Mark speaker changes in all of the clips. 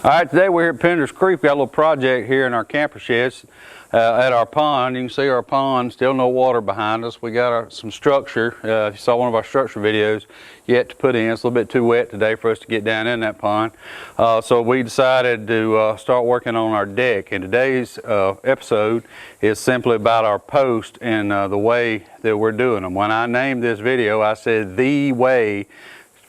Speaker 1: All right, today we're here at Pender's Creek. We got a little project here in our camper sheds at our pond. You can see our pond, still no water behind us. We got some structure. If you saw one of our structure videos, yet to put in. It's a little bit too wet today for us to get down in that pond. So we decided to start working on our deck. And today's episode is simply about our post and the way that we're doing them. When I named this video, I said the way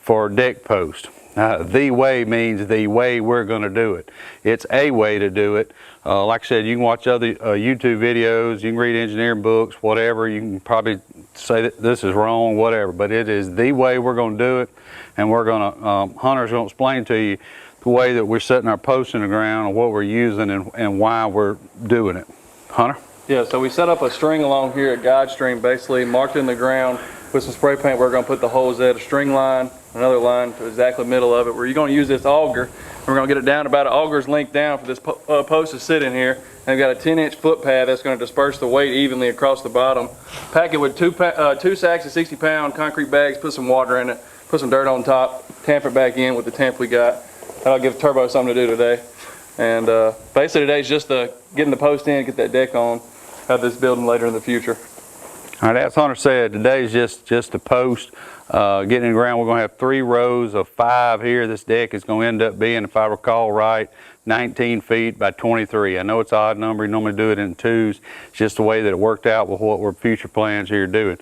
Speaker 1: for deck post. The way means the way we're going to do it. It's a way to do it. Like I said, you can watch other YouTube videos, you can read engineering books, whatever. You can probably say that this is wrong, whatever. But it is the way we're going to do it. And we're going to, Hunter's going to explain to you the way that we're setting our posts in the ground and what we're using and why we're doing it. Hunter?
Speaker 2: Yeah, so we set up a string along here at guide string, basically marked in the ground with some spray paint. We're going to put the holes at a string line, another line to exactly the middle of it, where you're going to use this auger. We're going to get it down about an auger's length down for this post to sit in here. And we've got a 10-inch footpad that's going to disperse the weight evenly across the bottom. Pack it with two sacks of 60-pound concrete bags, put some water in it, put some dirt on top, tamp it back in with the tamp we got. That'll give Turbo something to do today. And basically today's just getting the post in, get that deck on, have this building later in the future.
Speaker 1: All right, as Hunter said, today's just a post. Getting in the ground, we're going to have 3 rows of 5 here. This deck is going to end up being, if I recall right, 19 feet by 23. I know it's an odd number. You normally do it in 2s. It's just the way that it worked out with what we're future plans here doing.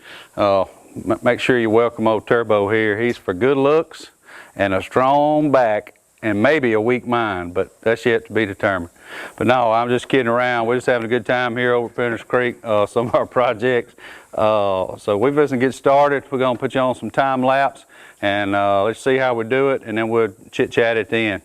Speaker 1: Make sure you welcome old Turbo here. He's for good looks and a strong back and maybe a weak mind, but that's yet to be determined. But no, I'm just kidding around. We're just having a good time here over at Pender's Creek, some of our projects. So we're just going to get started. We're going to put you on some time lapse and let's see how we do it, and then we'll chit chat at the end.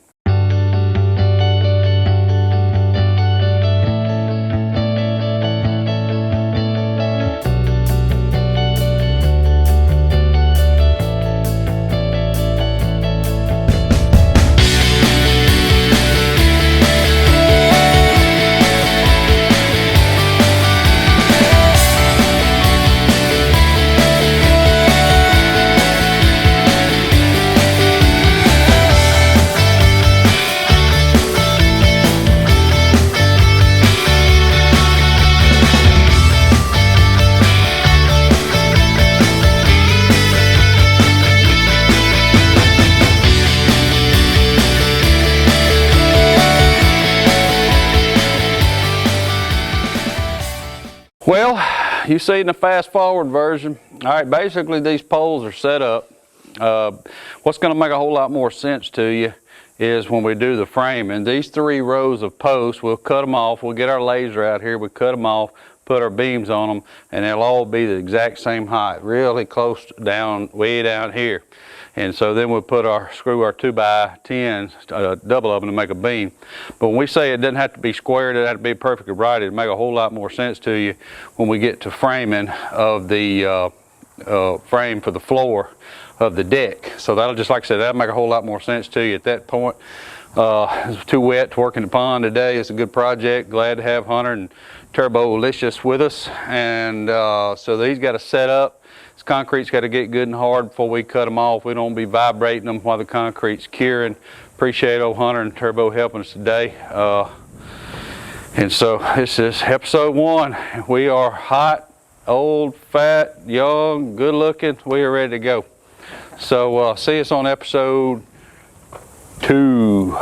Speaker 1: Well, you see in the fast forward version, all right, basically these poles are set up. What's going to make a whole lot more sense to you is when we do the framing. These 3 rows of posts, we'll cut them off. We'll get our laser out here, we'll cut them off, put our beams on them, and they'll all be the exact same height, really close down, way down here. And so then we'll screw our 2x10s, double of them to make a beam. But when we say it doesn't have to be squared, it doesn't have to be perfectly right, it'll make a whole lot more sense to you when we get to framing of the frame for the floor of the deck. So that'll, just like I said, that'll make a whole lot more sense to you at that point. It's too wet to work in the pond today. It's a good project. Glad to have Hunter and Turbo Licious with us. And so these got to set up. This concrete's got to get good and hard before we cut them off. We don't be vibrating them while the concrete's curing. Appreciate old Hunter and Turbo helping us today. And so this is episode 1. We are hot, old, fat, young, good looking. We are ready to go. So see us on episode 2.